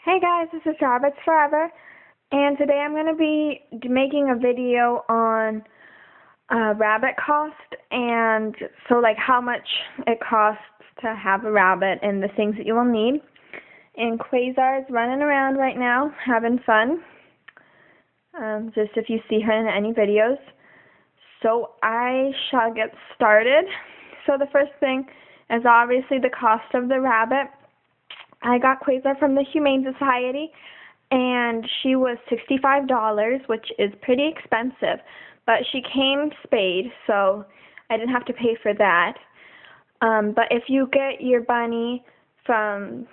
Hey guys, this is Rabbits Forever, and today I'm going to be making a video on rabbit cost, and so like how much it costs to have a rabbit and the things that you will need. And Quasar is running around right now having fun, just if you see her in any videos. So I shall get started. So the first thing is obviously the cost of the rabbit. I got Quasar from the Humane Society, and she was $65, which is pretty expensive, but she came spayed, so I didn't have to pay for that. But if you get your bunny from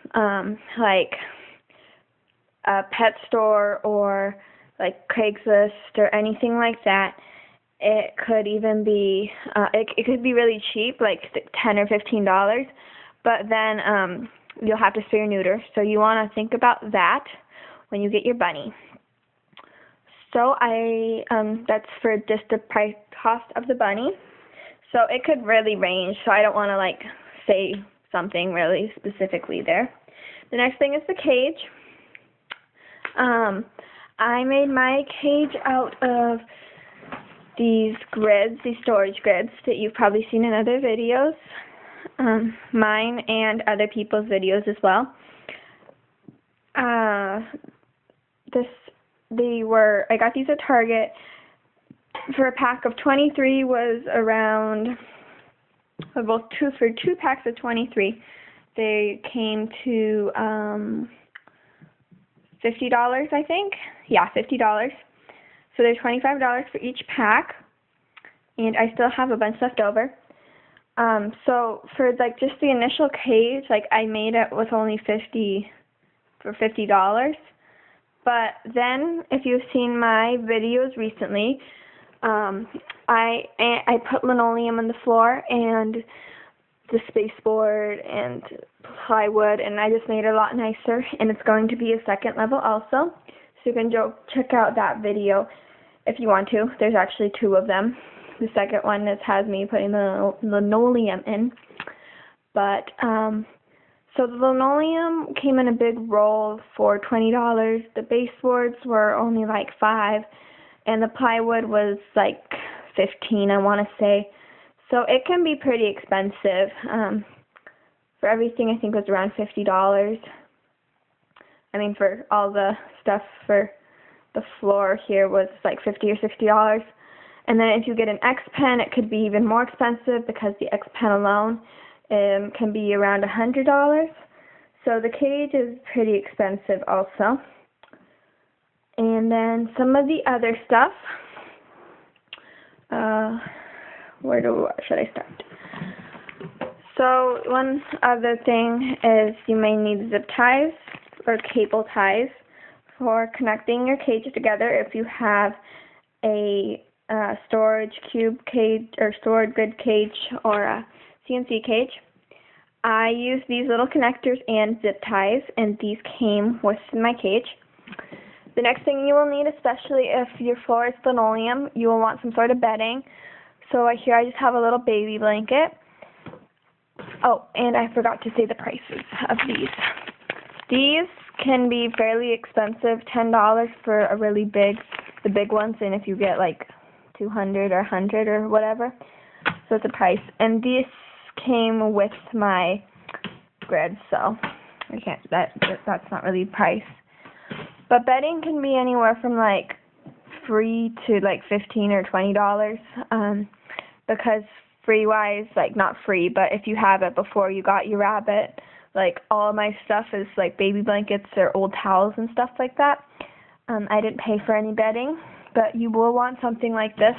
like a pet store or like Craigslist or anything like that, it could even be it could be really cheap, like $10 or $15, but then you'll have to spay or neuter, so you want to think about that when you get your bunny. So that's for just the price cost of the bunny. So it could really range, so I don't want to like say something really specifically there. The next thing is the cage. I made my cage out of these grids, these storage grids that you've probably seen in other videos. Mine and other people's videos as well. I got these at Target. For a pack of 23 was around, for two packs of 23, they came to $50, I think. Yeah, $50. So they're $25 for each pack, and I still have a bunch left over. So for like just the initial cage, like I made it with only $50. But then, if you've seen my videos recently, I put linoleum on the floor and the spacepboard and plywood, and I just made it a lot nicer. And it's going to be a second level also, so you can go check out that video if you want to. There's actually two of them. The second one has me putting the linoleum in. But, so the linoleum came in a big roll for $20. The baseboards were only like $5, and the plywood was like $15, I want to say. So it can be pretty expensive. For everything, I think it was around $50. I mean, for all the stuff for the floor here was like $50 or $60. And then if you get an X-Pen, it could be even more expensive because the X-Pen alone can be around $100. So the cage is pretty expensive also. And then some of the other stuff. Should I start? So one other thing is you may need zip ties or cable ties for connecting your cages together if you have a storage cube cage or storage grid cage or a CNC cage. I use these little connectors and zip ties, and these came with my cage. The next thing you will need, especially if your floor is linoleum, you will want some sort of bedding. So right here I just have a little baby blanket. Oh, and I forgot to say the prices of these. These can be fairly expensive, $10 for a really the big ones, and if you get like 200 or 100 or whatever, so it's a price. And this came with my grid, so I can't. That's not really price. But bedding can be anywhere from like free to like $15 or $20, because free-wise, like not free, but if you have it before you got your rabbit, like all my stuff is like baby blankets or old towels and stuff like that. I didn't pay for any bedding, but you will want something like this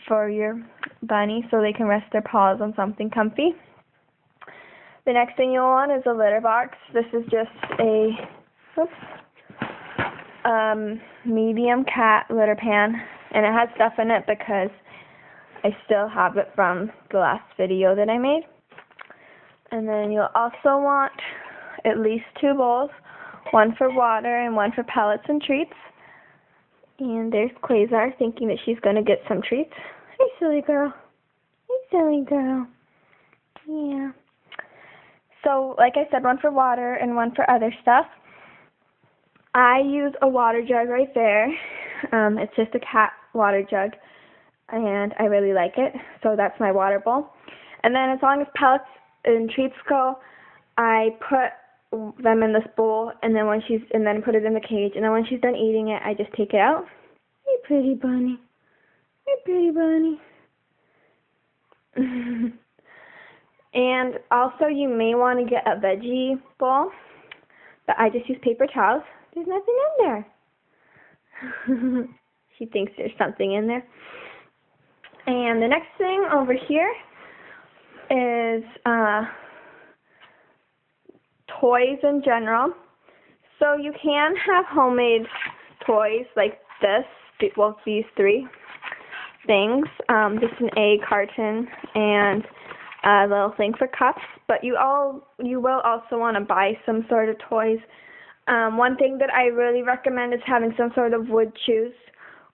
for your bunny so they can rest their paws on something comfy. The next thing you'll want is a litter box. This is just a medium cat litter pan, and it has stuff in it because I still have it from the last video that I made. And then you'll also want at least 2 bowls, one for water and one for pellets and treats. And there's Quasar thinking that she's going to get some treats. Hey, silly girl. Hey, silly girl. Yeah. So, like I said, one for water and one for other stuff. I use a water jug right there. It's just a cat water jug, and I really like it. So that's my water bowl. And then as long as pellets and treats go, I put them in this bowl, and then put it in the cage. And then when she's done eating it, I just take it out. Hey, pretty bunny. Hey, pretty bunny. And also, you may want to get a veggie bowl, but I just use paper towels. There's nothing in there. She thinks there's something in there. And the next thing over here is toys in general. So you can have homemade toys like this, well, these three things, just an egg carton and a little thing for cups, but you will also want to buy some sort of toys. One thing that I really recommend is having some sort of wood chews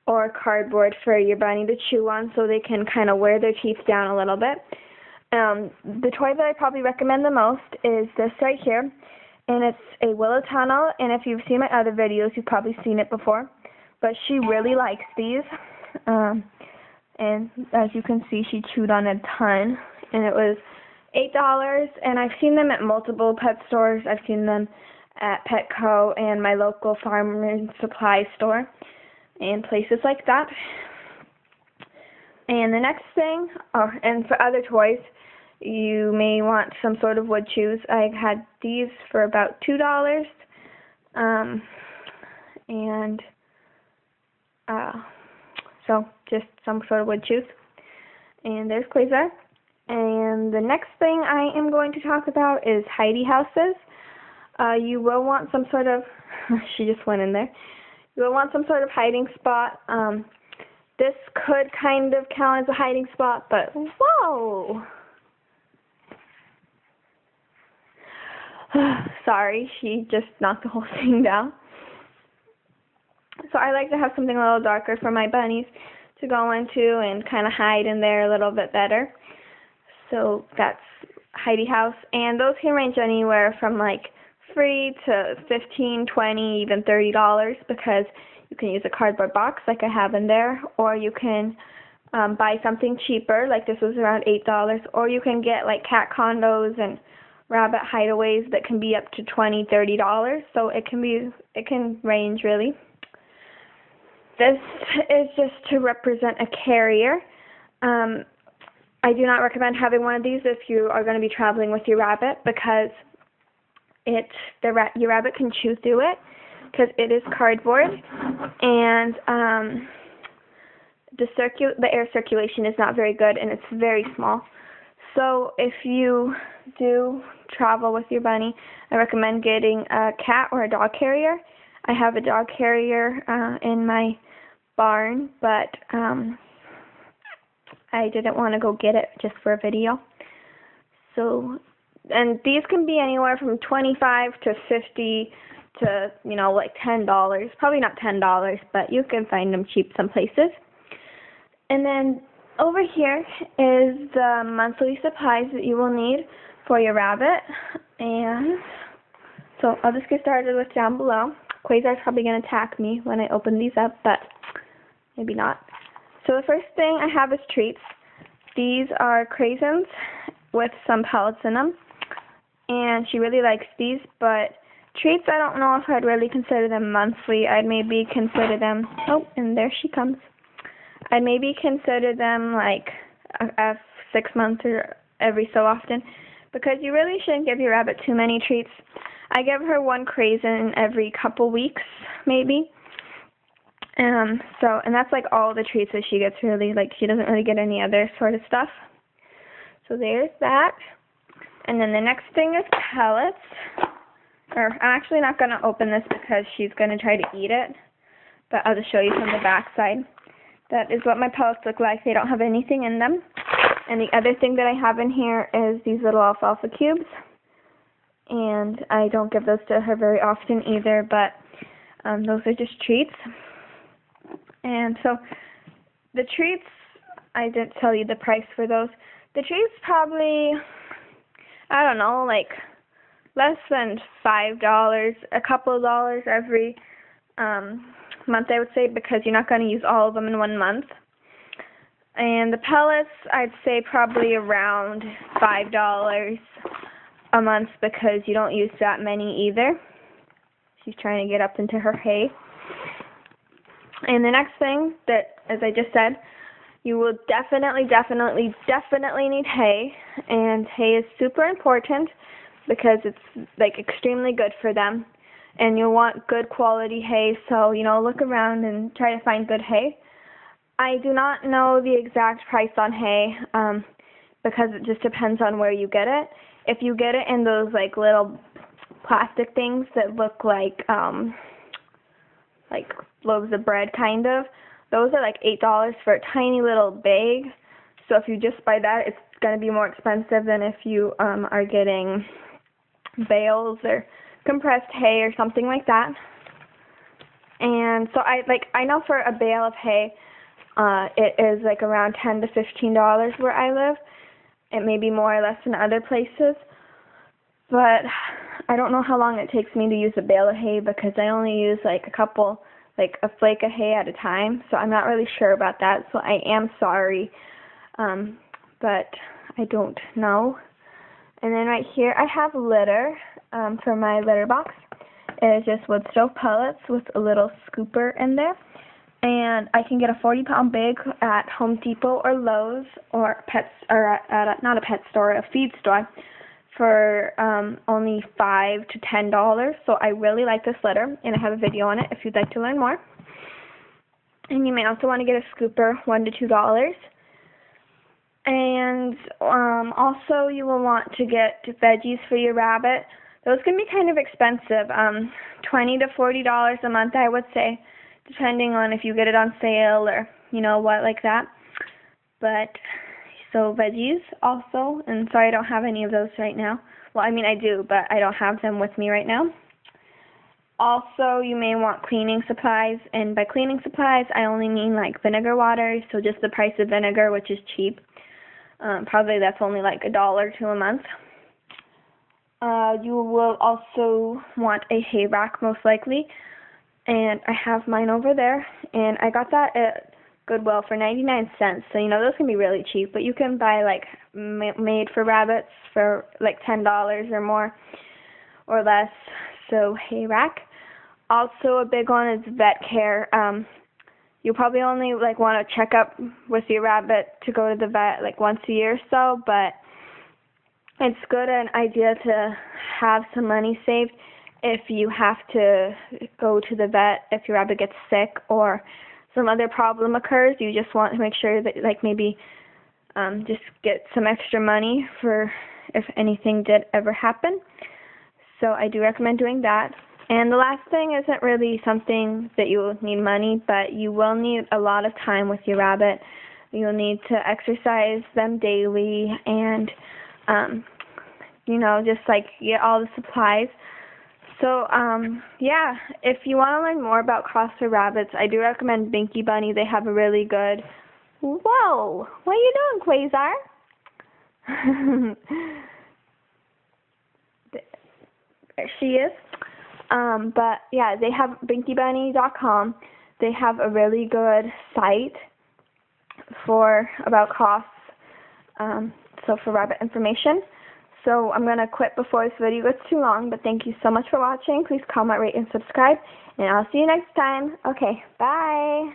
or cardboard for your bunny to chew on so they can kind of wear their teeth down a little bit. The toy that I probably recommend the most is this right here, and it's a willow tunnel, and if you've seen my other videos, you've probably seen it before, but she really likes these, and as you can see, she chewed on a ton, and it was $8, and I've seen them at multiple pet stores. I've seen them at Petco and my local farm and supply store and places like that. And the next thing, and for other toys, you may want some sort of wood chews. I had these for about $2, so just some sort of wood chews. And there's Quasar. And the next thing I am going to talk about is hidey houses. You will want some sort of, she just went in there. You will want some sort of hiding spot. This could kind of count as a hiding spot, but whoa! Sorry, she just knocked the whole thing down. So I like to have something a little darker for my bunnies to go into and kind of hide in there a little bit better. So that's hidey house, and those can range anywhere from like free to $15, $20, even $30, because you can use a cardboard box like I have in there, or you can buy something cheaper, like this was around $8, or you can get like cat condos and rabbit hideaways that can be up to $20, $30. So it can range really. This is just to represent a carrier. I do not recommend having one of these if you are going to be traveling with your rabbit, because your rabbit can chew through it, because it is cardboard, and the air circulation is not very good, and it's very small. So if you do travel with your bunny, I recommend getting a cat or a dog carrier. I have a dog carrier in my barn, but I didn't want to go get it just for a video. So, and these can be anywhere from $25 to $50 to, like $10. Probably not $10, but you can find them cheap some places. And then over here is the monthly supplies that you will need for your rabbit. And so I'll just get started with down below. Quasar's probably going to attack me when I open these up, but maybe not. So the first thing I have is treats. These are craisins with some pellets in them, and she really likes these, but treats, I don't know if I'd really consider them monthly. I'd maybe consider them, oh, and there she comes. I'd maybe consider them like a 6 months or every so often, because you really shouldn't give your rabbit too many treats. I give her one craisin every couple weeks, maybe. And that's like all the treats that she gets, really. Like, she doesn't really get any other sort of stuff. So there's that. And then the next thing is pellets. I'm actually not going to open this because she's going to try to eat it, but I'll just show you from the back side. That is what my pellets look like. They don't have anything in them. And the other thing that I have in here is these little alfalfa cubes. And I don't give those to her very often either, but those are just treats. And so the treats, I didn't tell you the price for those. The treats probably, I don't know, like less than $5, a couple of dollars every month, I would say, because you're not going to use all of them in 1 month. And the pellets, I'd say probably around $5 a month because you don't use that many either. She's trying to get up into her hay. And the next thing that, as I just said, you will definitely need hay. And hay is super important because it's like extremely good for them. And you'll want good quality hay, so, you know, look around and try to find good hay. I do not know the exact price on hay because it just depends on where you get it. If you get it in those like little plastic things that look like loaves of bread kind of, those are like $8 for a tiny little bag. So if you just buy that, it's going to be more expensive than if you are getting bales or compressed hay or something like that. And so I know for a bale of hay, it is like around $10 to $15 where I live. It may be more or less in other places, but I don't know how long it takes me to use a bale of hay because I only use like a flake of hay at a time, so I'm not really sure about that, so I am sorry, but I don't know. And then right here I have litter for my litter box. It is just wood stove pellets with a little scooper in there. And I can get a 40-pound bag at Home Depot or Lowe's or not a pet store, a feed store for only $5 to $10. So I really like this litter, and I have a video on it if you'd like to learn more. And you may also want to get a scooper, $1 to $2. And also you will want to get veggies for your rabbit. Those can be kind of expensive, $20 to $40 a month, I would say, depending on if you get it on sale or, you know, what like that. But, so veggies also, and sorry I don't have any of those right now. Well, I mean I do, but I don't have them with me right now. Also, you may want cleaning supplies, and by cleaning supplies, I only mean like vinegar water, so just the price of vinegar, which is cheap. Probably that's only like $1 or $2 a month. You will also want a hay rack most likely. And I have mine over there, and I got that at Goodwill for 99 cents. So, you know, those can be really cheap, but you can buy, like, made for rabbits for, like, $10 or more or less. So, hay rack. Also, a big one is vet care. You'll probably only, like, want to check up with your rabbit to go to the vet, like, once a year or so, but it's good an idea to have some money saved if you have to go to the vet if your rabbit gets sick or some other problem occurs. You just want to make sure that, like, maybe just get some extra money for if anything did ever happen. So I do recommend doing that. And the last thing isn't really something that you will need money, but you will need a lot of time with your rabbit. You'll need to exercise them daily and, you know, just, like, get all the supplies. So, yeah, if you want to learn more about CrossFit rabbits, I do recommend Binky Bunny. They have a really good... Whoa! What are you doing, Quasar? There she is. But, yeah, they have BinkyBunny.com. They have a really good site about costs, so for rabbit information. So I'm going to quit before this video gets too long, but thank you so much for watching. Please comment, rate, and subscribe, and I'll see you next time. Okay, bye.